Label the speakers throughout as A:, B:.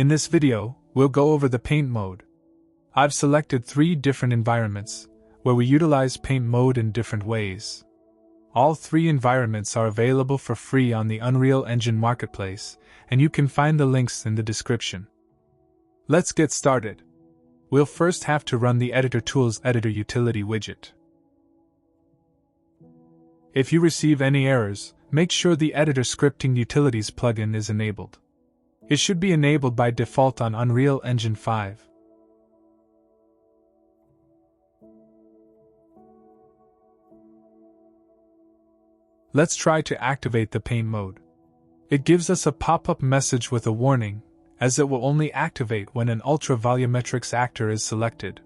A: In this video, we'll go over the paint mode. I've selected 3 different environments, where we utilize paint mode in different ways. All 3 environments are available for free on the Unreal Engine Marketplace, and you can find the links in the description. Let's get started. We'll first have to run the Editor Tools Editor Utility widget. If you receive any errors, make sure the Editor Scripting Utilities plugin is enabled. It should be enabled by default on Unreal Engine 5. Let's try to activate the paint mode. It gives us a pop-up message with a warning, as it will only activate when an Ultra Volumetrics actor is selected.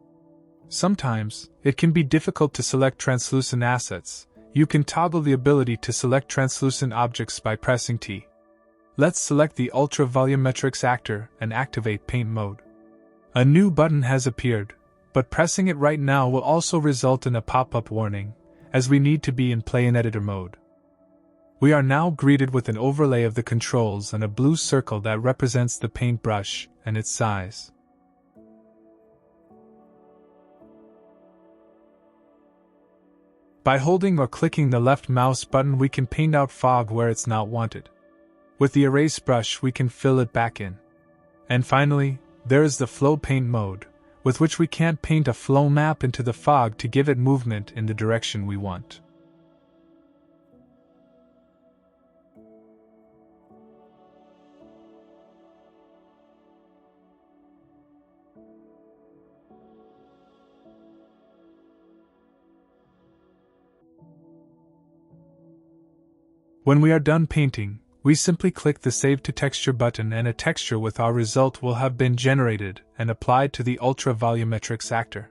A: Sometimes, it can be difficult to select translucent assets. You can toggle the ability to select translucent objects by pressing T. Let's select the Ultra Volumetrics actor and activate paint mode. A new button has appeared, but pressing it right now will also result in a pop-up warning, as we need to be in Play in Editor mode. We are now greeted with an overlay of the controls and a blue circle that represents the paintbrush and its size. By holding or clicking the left mouse button, we can paint out fog where it's not wanted. With the erase brush, we can fill it back in. And finally, there is the flow paint mode, with which we can paint a flow map into the fog to give it movement in the direction we want. When we are done painting, we simply click the Save to Texture button and a texture with our result will have been generated and applied to the Ultra Volumetrics actor.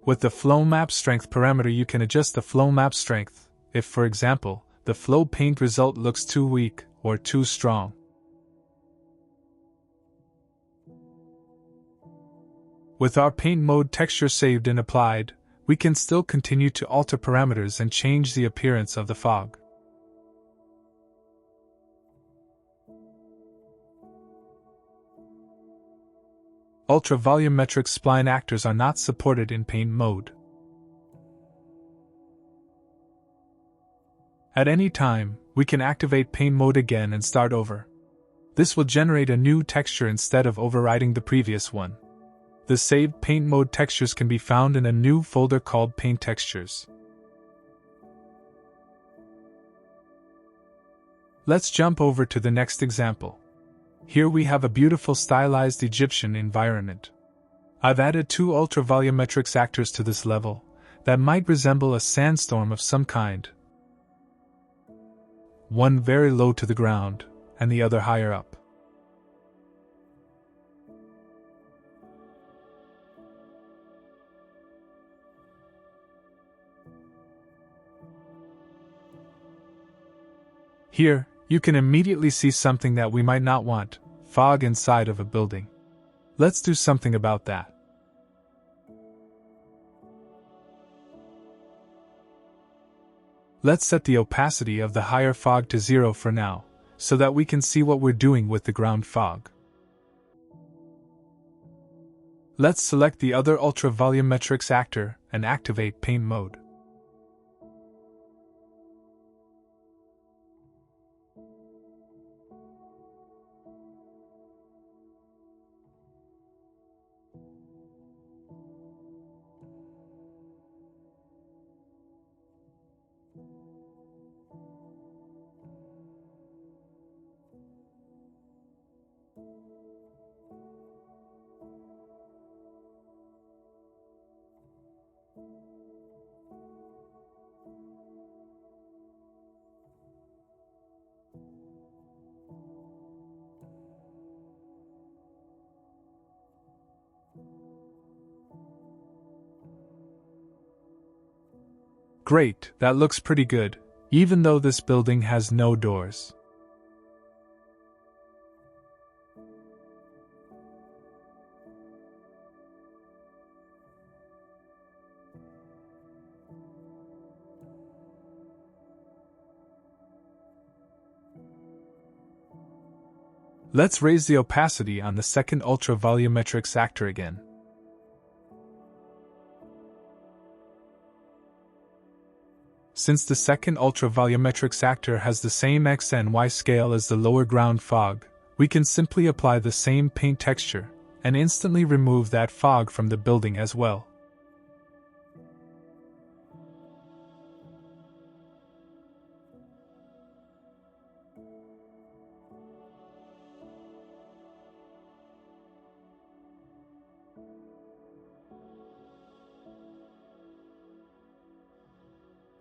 A: With the Flow Map Strength parameter, you can adjust the flow map strength if, for example, the flow paint result looks too weak or too strong. With our paint mode texture saved and applied, we can still continue to alter parameters and change the appearance of the fog. Ultra Volumetrics spline actors are not supported in paint mode. At any time, we can activate paint mode again and start over. This will generate a new texture instead of overriding the previous one. The saved paint mode textures can be found in a new folder called Paint Textures. Let's jump over to the next example. Here we have a beautiful stylized Egyptian environment. I've added 2 Ultra Volumetrics actors to this level that might resemble a sandstorm of some kind. One very low to the ground, and the other higher up. Here, you can immediately see something that we might not want: fog inside of a building. Let's do something about that. Let's set the opacity of the higher fog to 0 for now, so that we can see what we're doing with the ground fog. Let's select the other Ultra Volumetrics actor and activate paint mode. Great, that looks pretty good, even though this building has no doors. Let's raise the opacity on the second ultra-volumetrics actor again. Since the second ultra-volumetrics actor has the same X and Y scale as the lower ground fog, we can simply apply the same paint texture and instantly remove that fog from the building as well.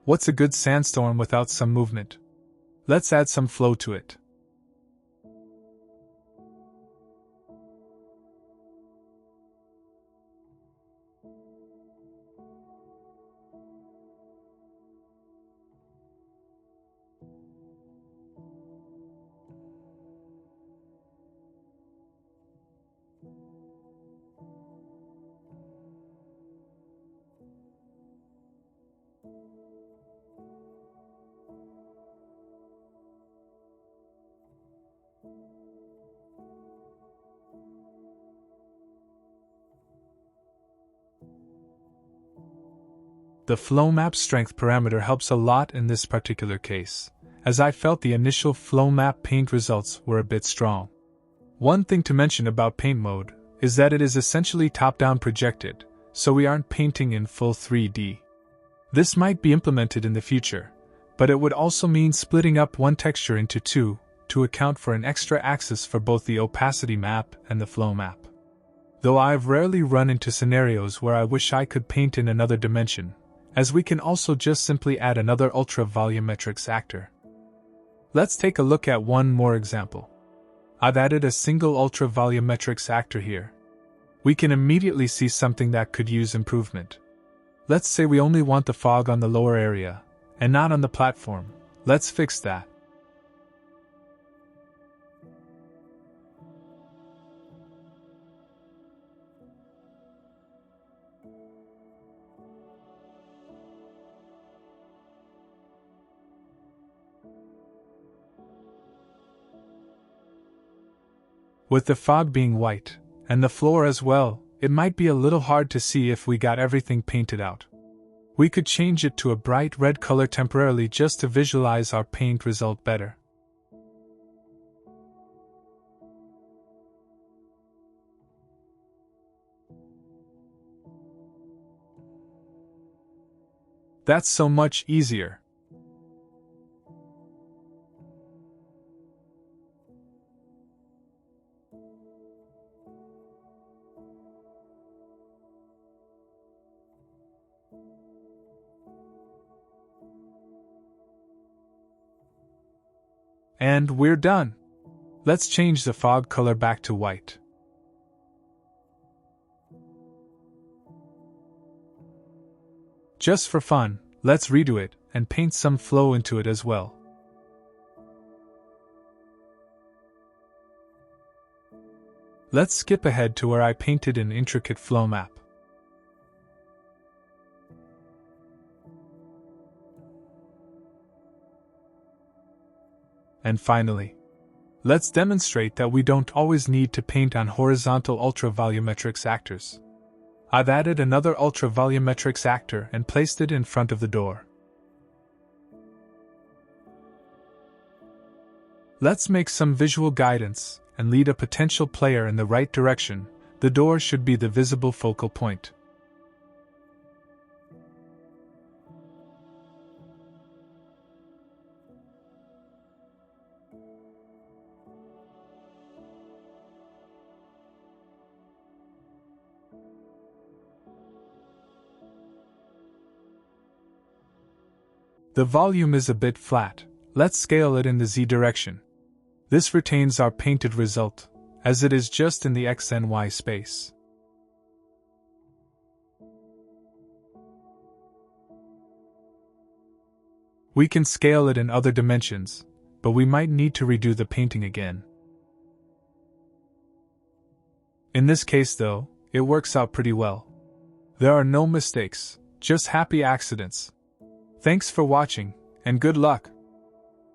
A: What's a good sandstorm without some movement? Let's add some flow to it. The flow map strength parameter helps a lot in this particular case, as I felt the initial flow map paint results were a bit strong. One thing to mention about paint mode is that it is essentially top-down projected, so we aren't painting in full 3D. This might be implemented in the future, but it would also mean splitting up one texture into two to account for an extra axis for both the opacity map and the flow map. Though I've rarely run into scenarios where I wish I could paint in another dimension, as we can also just simply add another ultra-volumetrics actor. Let's take a look at one more example. I've added a single ultra-volumetrics actor here. We can immediately see something that could use improvement. Let's say we only want the fog on the lower area, and not on the platform. Let's fix that. With the fog being white, and the floor as well, it might be a little hard to see if we got everything painted out. We could change it to a bright red color temporarily just to visualize our paint result better. That's so much easier. And we're done. Let's change the fog color back to white. Just for fun, let's redo it and paint some flow into it as well. Let's skip ahead to where I painted an intricate flow map. And finally, let's demonstrate that we don't always need to paint on horizontal ultra-volumetrics actors. I've added another ultra-volumetrics actor and placed it in front of the door. Let's make some visual guidance and lead a potential player in the right direction. The door should be the visible focal point. The volume is a bit flat. Let's scale it in the Z direction. This retains our painted result, as it is just in the X and Y space. We can scale it in other dimensions, but we might need to redo the painting again. In this case though, it works out pretty well. There are no mistakes, just happy accidents. Thanks for watching, and good luck!